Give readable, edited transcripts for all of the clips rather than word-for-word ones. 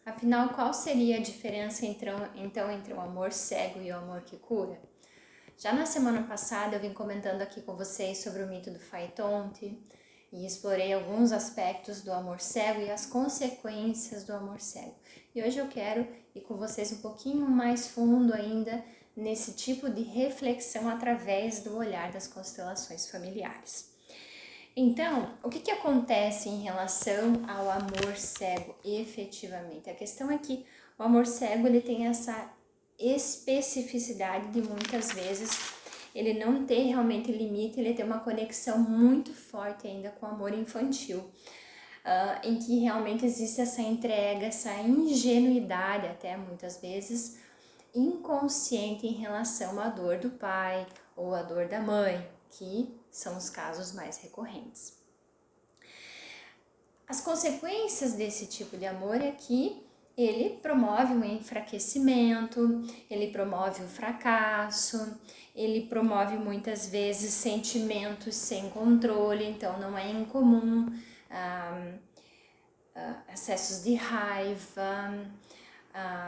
Afinal, qual seria a diferença então entre o amor cego e o amor que cura? Já na semana passada eu vim comentando aqui com vocês sobre o mito do Faitonte e explorei alguns aspectos do amor cego e as consequências do amor cego. E hoje eu quero ir com vocês um pouquinho mais fundo ainda nesse tipo de reflexão através do olhar das constelações familiares. Então, o que acontece em relação ao amor cego efetivamente? A questão é que o amor cego ele tem essa especificidade de muitas vezes ele não ter realmente limite, ele tem uma conexão muito forte ainda com o amor infantil, em que realmente existe essa entrega, essa ingenuidade até muitas vezes inconsciente em relação à dor do pai ou à dor da mãe, que são os casos mais recorrentes. As consequências desse tipo de amor é que ele promove um enfraquecimento, ele promove o fracasso, ele promove muitas vezes sentimentos sem controle, então não é incomum acessos de raiva,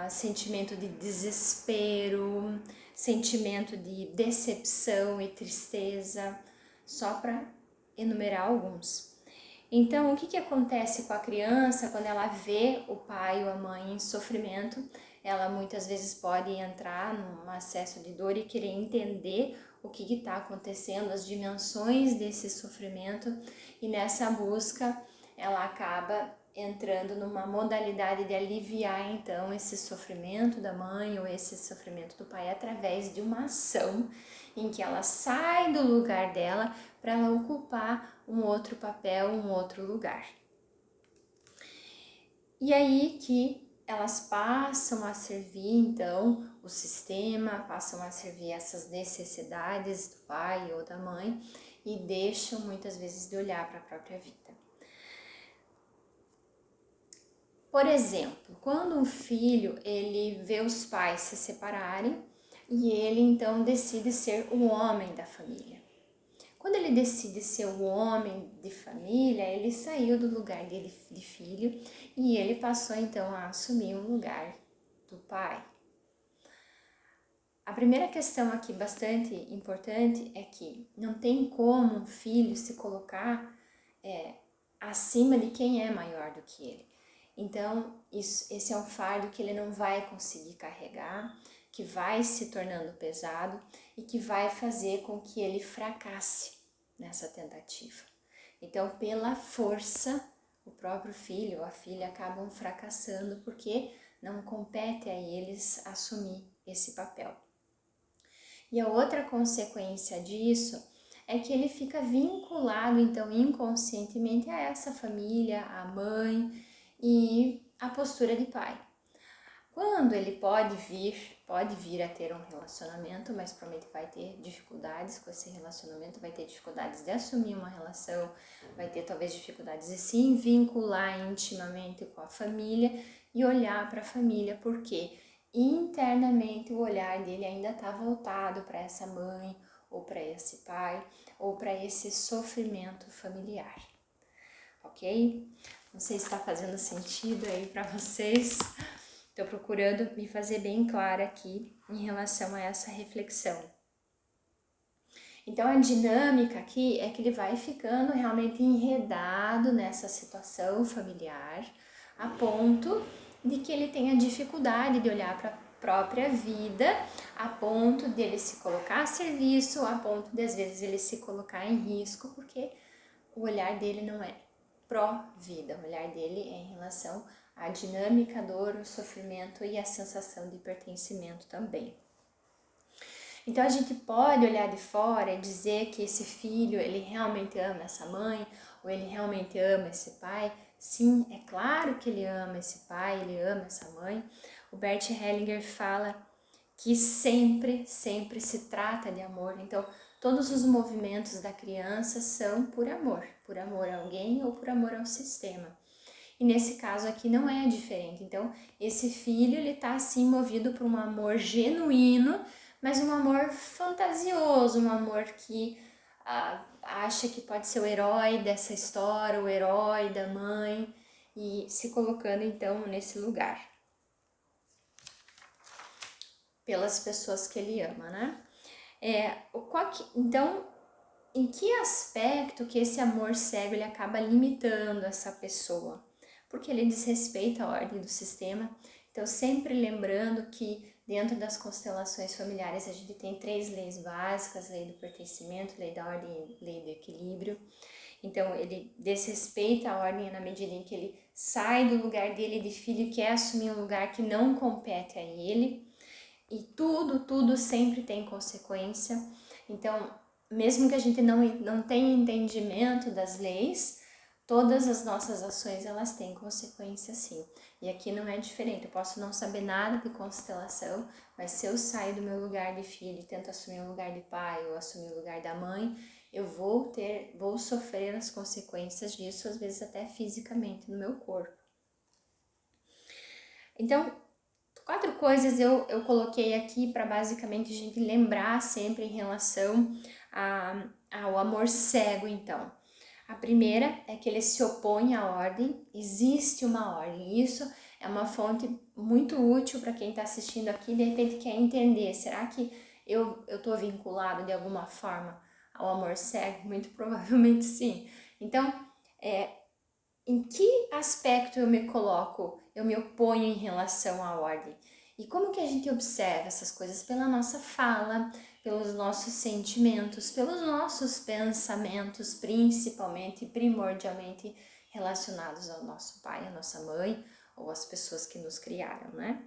sentimento de desespero, sentimento de decepção e tristeza, só para enumerar alguns. Então, o que acontece com a criança quando ela vê o pai ou a mãe em sofrimento? Ela muitas vezes pode entrar num acesso de dor e querer entender o que está acontecendo, as dimensões desse sofrimento, e nessa busca ela acaba entrando numa modalidade de aliviar então esse sofrimento da mãe ou esse sofrimento do pai através de uma ação em que ela sai do lugar dela para ela ocupar um outro papel, um outro lugar. E aí que elas passam a servir então o sistema, passam a servir essas necessidades do pai ou da mãe e deixam muitas vezes de olhar para a própria vida. Por exemplo, quando um filho ele vê os pais se separarem e ele então decide ser o homem da família. Quando ele decide ser o homem de família, ele saiu do lugar dele de filho e ele passou então a assumir o lugar do pai. A primeira questão aqui bastante importante é que não tem como um filho se colocar acima de quem é maior do que ele. Então, esse é um fardo que ele não vai conseguir carregar, que vai se tornando pesado e que vai fazer com que ele fracasse nessa tentativa. Então, pela força, o próprio filho ou a filha acabam fracassando porque não compete a eles assumir esse papel. E a outra consequência disso é que ele fica vinculado, então, inconscientemente a essa família, a mãe e a postura de pai. Quando ele pode vir a ter um relacionamento, mas provavelmente vai ter dificuldades com esse relacionamento, vai ter dificuldades de assumir uma relação, vai ter talvez dificuldades de se vincular intimamente com a família e olhar para a família, porque internamente o olhar dele ainda está voltado para essa mãe, ou para esse pai, ou para esse sofrimento familiar, ok? Não sei se está fazendo sentido aí para vocês. Estou procurando me fazer bem clara aqui em relação a essa reflexão. Então, a dinâmica aqui é que ele vai ficando realmente enredado nessa situação familiar, a ponto de que ele tenha dificuldade de olhar para a própria vida, a ponto de ele se colocar a serviço, a ponto de às vezes ele se colocar em risco, porque o olhar dele não é pró-vida, o olhar dele é em relação à dinâmica, a dor, o sofrimento e a sensação de pertencimento também. Então a gente pode olhar de fora e dizer que esse filho, ele realmente ama essa mãe, ou ele realmente ama esse pai. Sim, é claro que ele ama esse pai, ele ama essa mãe. O Bert Hellinger fala que sempre se trata de amor. Então, todos os movimentos da criança são por amor a alguém ou por amor ao sistema. E nesse caso aqui não é diferente. Então, esse filho, ele tá assim movido por um amor genuíno, mas um amor fantasioso, um amor que acha que pode ser o herói dessa história, o herói da mãe, e se colocando então nesse lugar pelas pessoas que ele ama, né? Então, em que aspecto que esse amor cego ele acaba limitando essa pessoa? Porque ele desrespeita a ordem do sistema. Então, sempre lembrando que dentro das constelações familiares a gente tem 3 leis básicas: lei do pertencimento, lei da ordem e lei do equilíbrio. Então, ele desrespeita a ordem na medida em que ele sai do lugar dele de filho e quer assumir um lugar que não compete a ele. E tudo sempre tem consequência. Então, mesmo que a gente não tenha entendimento das leis, todas as nossas ações elas têm consequência sim. E aqui não é diferente. Eu posso não saber nada de constelação, mas se eu sair do meu lugar de filho e tento assumir o lugar de pai ou assumir o lugar da mãe, eu vou sofrer as consequências disso, às vezes até fisicamente no meu corpo. Então, 4 coisas eu coloquei aqui para basicamente a gente lembrar sempre em relação ao amor cego, então. A primeira é que ele se opõe à ordem, existe uma ordem. Isso é uma fonte muito útil para quem está assistindo aqui, de repente quer entender, será que eu estou vinculado de alguma forma ao amor cego? Muito provavelmente sim. Então, em que aspecto eu me coloco, eu me oponho em relação à ordem? E como que a gente observa essas coisas? Pela nossa fala, pelos nossos sentimentos, pelos nossos pensamentos, principalmente e primordialmente relacionados ao nosso pai, à nossa mãe ou às pessoas que nos criaram, né?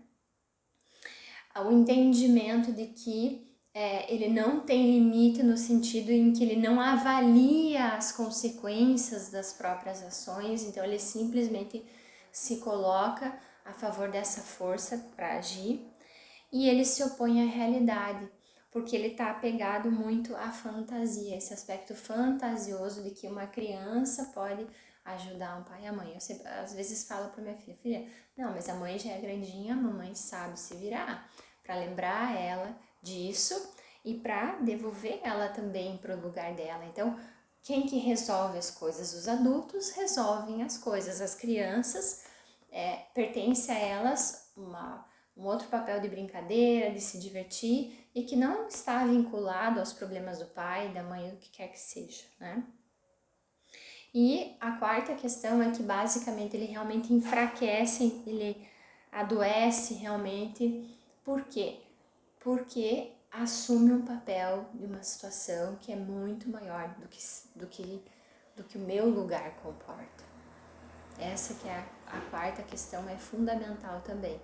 O entendimento de que ele não tem limite no sentido em que ele não avalia as consequências das próprias ações, então ele simplesmente se coloca a favor dessa força para agir e ele se opõe à realidade, porque ele está apegado muito à fantasia, esse aspecto fantasioso de que uma criança pode ajudar um pai e a mãe. Eu sempre, às vezes falo para minha filha, não, mas a mãe já é grandinha, a mamãe sabe se virar, para lembrar ela disso e para devolver ela também para o lugar dela. Então, quem que resolve as coisas? Os adultos resolvem as coisas, as crianças pertence a elas um outro papel de brincadeira, de se divertir e que não está vinculado aos problemas do pai, da mãe, do que quer que seja, né? E a quarta questão é que basicamente ele realmente enfraquece, ele adoece realmente. Por quê? Porque assume um papel de uma situação que é muito maior do que o meu lugar comporta. Essa que é a quarta questão, é fundamental também.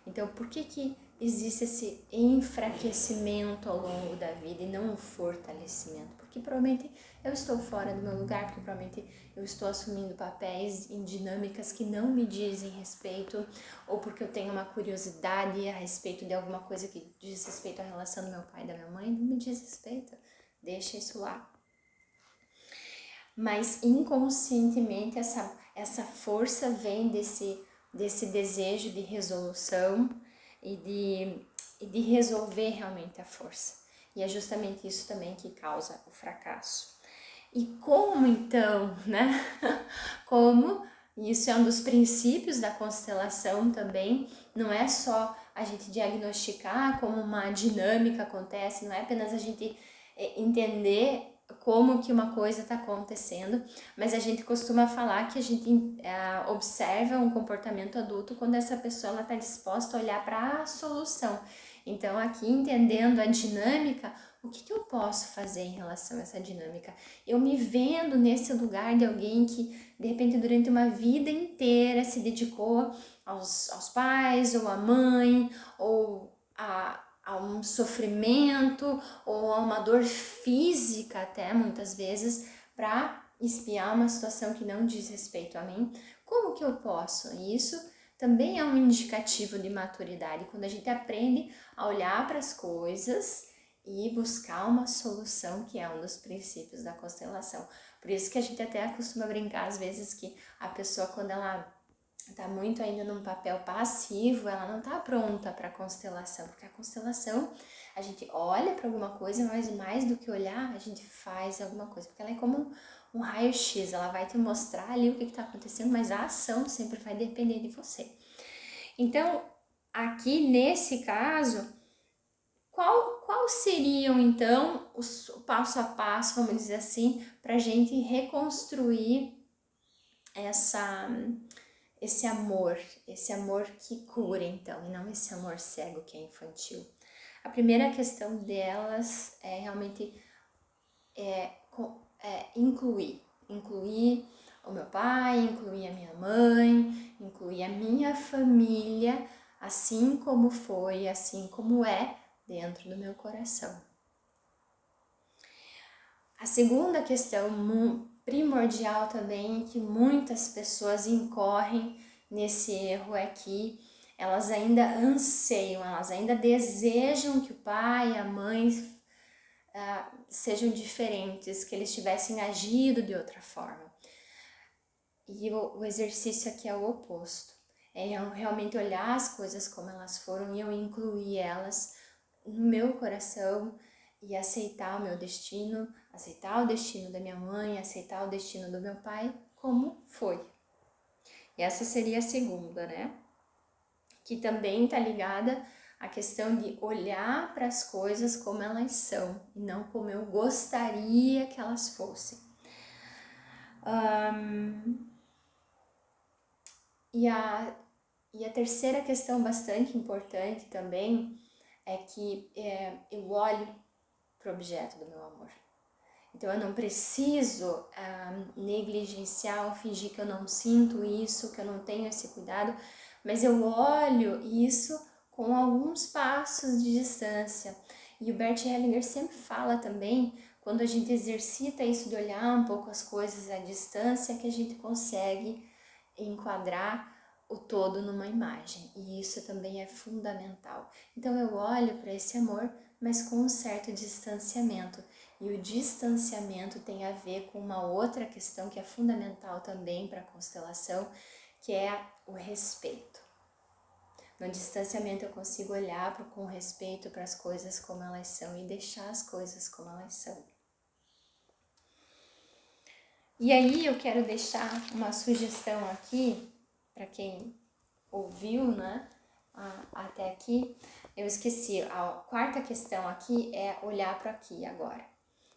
Então, por que existe esse enfraquecimento ao longo da vida e não um fortalecimento? Porque provavelmente eu estou fora do meu lugar, porque provavelmente eu estou assumindo papéis em dinâmicas que não me dizem respeito, ou porque eu tenho uma curiosidade a respeito de alguma coisa que diz respeito à relação do meu pai e da minha mãe, não me diz respeito, deixa isso lá. Mas inconscientemente essa força vem desse desejo de resolução e de resolver realmente a força. E é justamente isso também que causa o fracasso. E como então, né? Como isso é um dos princípios da constelação também, não é só a gente diagnosticar como uma dinâmica acontece, não é apenas a gente entender como que uma coisa está acontecendo, mas a gente costuma falar que a gente observa um comportamento adulto quando essa pessoa está disposta a olhar para a solução. Então, aqui entendendo a dinâmica, o que eu posso fazer em relação a essa dinâmica? Eu me vendo nesse lugar de alguém que, de repente, durante uma vida inteira se dedicou aos pais, ou à mãe, ou a um sofrimento ou a uma dor física até muitas vezes para espiar uma situação que não diz respeito a mim. Como que eu posso? Isso também é um indicativo de maturidade, quando a gente aprende a olhar para as coisas e buscar uma solução, que é um dos princípios da constelação. Por isso que a gente até costuma brincar às vezes que a pessoa, quando ela tá muito ainda num papel passivo, ela não tá pronta para a constelação, porque a constelação a gente olha para alguma coisa, mas mais do que olhar, a gente faz alguma coisa, porque ela é como um raio-x, ela vai te mostrar ali o que está acontecendo, mas a ação sempre vai depender de você. Então, aqui nesse caso, qual seriam então os passo a passo, vamos dizer assim, para a gente reconstruir esse amor que cura então, e não esse amor cego que é infantil. A primeira questão delas é realmente incluir o meu pai, incluir a minha mãe, incluir a minha família, assim como foi, assim como é dentro do meu coração. A segunda questão primordial também, que muitas pessoas incorrem nesse erro, é que elas ainda anseiam, elas ainda desejam que o pai e a mãe sejam diferentes, que eles tivessem agido de outra forma. E o exercício aqui é o oposto. É realmente olhar as coisas como elas foram e eu incluir elas no meu coração e aceitar o meu destino, aceitar o destino da minha mãe, aceitar o destino do meu pai como foi. E essa seria a segunda, né? Que também tá ligada à questão de olhar para as coisas como elas são e não como eu gostaria que elas fossem. E a terceira questão bastante importante também é que eu olho para o objeto do meu amor. Então eu não preciso negligenciar ou fingir que eu não sinto isso, que eu não tenho esse cuidado, mas eu olho isso com alguns passos de distância. E o Bert Hellinger sempre fala também, quando a gente exercita isso de olhar um pouco as coisas à distância, que a gente consegue enquadrar o todo numa imagem, e isso também é fundamental. Então eu olho para esse amor, mas com um certo distanciamento, e o distanciamento tem a ver com uma outra questão que é fundamental também para a constelação, que é o respeito. No distanciamento eu consigo olhar com respeito para as coisas como elas são e deixar as coisas como elas são. E aí eu quero deixar uma sugestão aqui, para quem ouviu, né, até aqui. Eu esqueci, a quarta questão aqui é olhar para aqui e agora.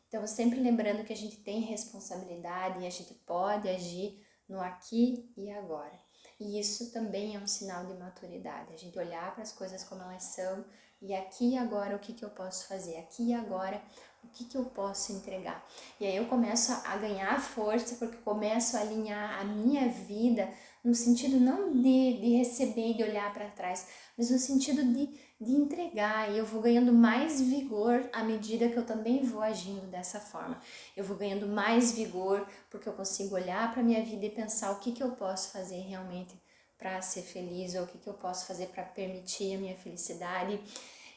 Então, sempre lembrando que a gente tem responsabilidade e a gente pode agir no aqui e agora. E isso também é um sinal de maturidade, a gente olhar para as coisas como elas são e aqui e agora o que eu posso fazer, aqui e agora o que eu posso entregar. E aí eu começo a ganhar força porque eu começo a alinhar a minha vida no sentido não de receber e de olhar para trás, mas no sentido de entregar, e eu vou ganhando mais vigor à medida que eu também vou agindo dessa forma. Eu vou ganhando mais vigor porque eu consigo olhar para a minha vida e pensar o que eu posso fazer realmente para ser feliz, ou o que eu posso fazer para permitir a minha felicidade.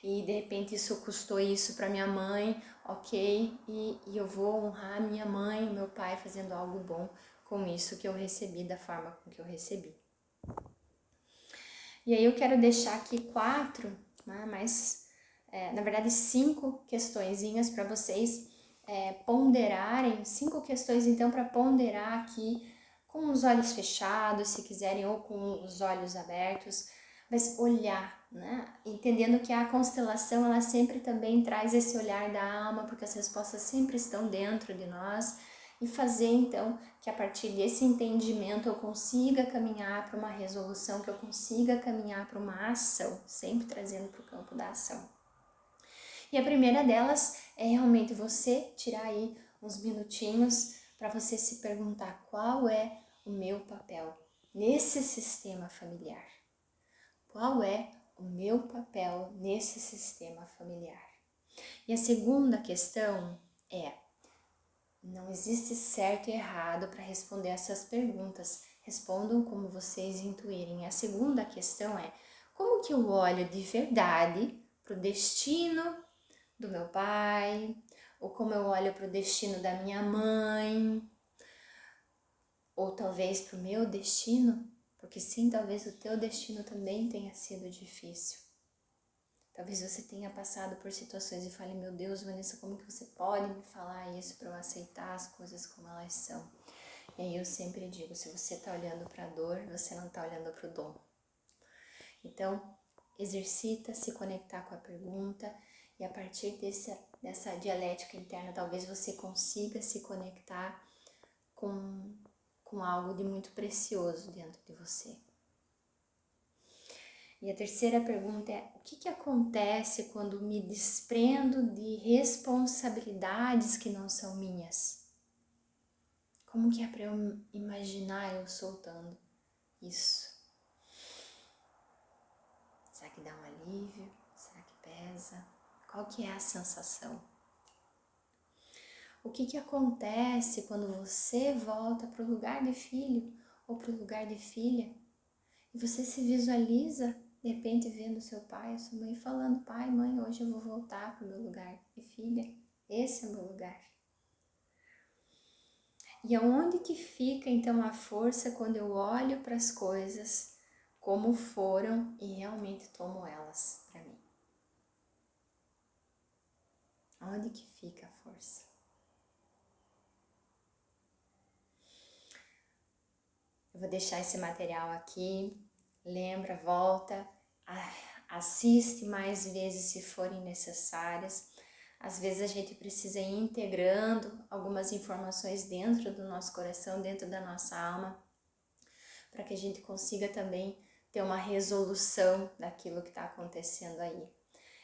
E de repente isso custou isso para minha mãe, ok, e eu vou honrar minha mãe e meu pai fazendo algo bom com isso que eu recebi da forma com que eu recebi. E aí eu quero deixar aqui 4, né, na verdade 5 questõezinhas para vocês ponderarem, 5 questões então para ponderar aqui com os olhos fechados, se quiserem, ou com os olhos abertos, mas olhar, né? Entendendo que a constelação ela sempre também traz esse olhar da alma, porque as respostas sempre estão dentro de nós, e fazer então que a partir desse entendimento eu consiga caminhar para uma resolução, que eu consiga caminhar para uma ação, sempre trazendo para o campo da ação. E a primeira delas é realmente você tirar aí uns minutinhos para você se perguntar qual é o meu papel nesse sistema familiar. Qual é o meu papel nesse sistema familiar? E a segunda questão é: não existe certo e errado para responder essas perguntas. Respondam como vocês intuírem. A segunda questão é: como que eu olho de verdade para o destino do meu pai? Ou como eu olho para o destino da minha mãe? Ou talvez para o meu destino? Porque sim, talvez o teu destino também tenha sido difícil. Talvez você tenha passado por situações e fale, meu Deus, Vanessa, como que você pode me falar isso para eu aceitar as coisas como elas são? E aí eu sempre digo, se você está olhando para a dor, você não está olhando para o dom. Então, exercita se conectar com a pergunta e a partir dessa dialética interna, talvez você consiga se conectar com algo de muito precioso dentro de você. E a terceira pergunta é, o que acontece quando me desprendo de responsabilidades que não são minhas? Como que é para eu imaginar eu soltando isso? Será que dá um alívio? Será que pesa? Qual que é a sensação? O que acontece quando você volta para o lugar de filho ou para o lugar de filha e você se visualiza de repente vendo seu pai, a sua mãe falando, pai, mãe, hoje eu vou voltar para o meu lugar de filha, esse é o meu lugar. E aonde que fica então a força quando eu olho para as coisas como foram e realmente tomo elas para mim? Aonde que fica a força? Eu vou deixar esse material aqui, lembra, volta, assiste mais vezes se forem necessárias. Às vezes a gente precisa ir integrando algumas informações dentro do nosso coração, dentro da nossa alma, para que a gente consiga também ter uma resolução daquilo que está acontecendo aí.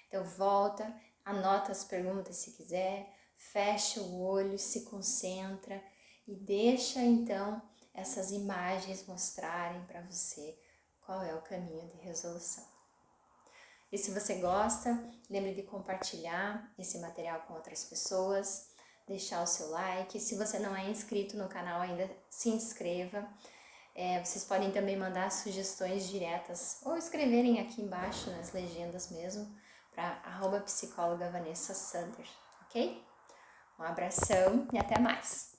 Então volta, anota as perguntas se quiser, fecha o olho, se concentra e deixa então essas imagens mostrarem para você qual é o caminho de resolução. E se você gosta, lembre de compartilhar esse material com outras pessoas, deixar o seu like. Se você não é inscrito no canal ainda, se inscreva. Vocês podem também mandar sugestões diretas ou escreverem aqui embaixo nas legendas mesmo para @psicóloga Vanessa Sander, ok? Um abração e até mais!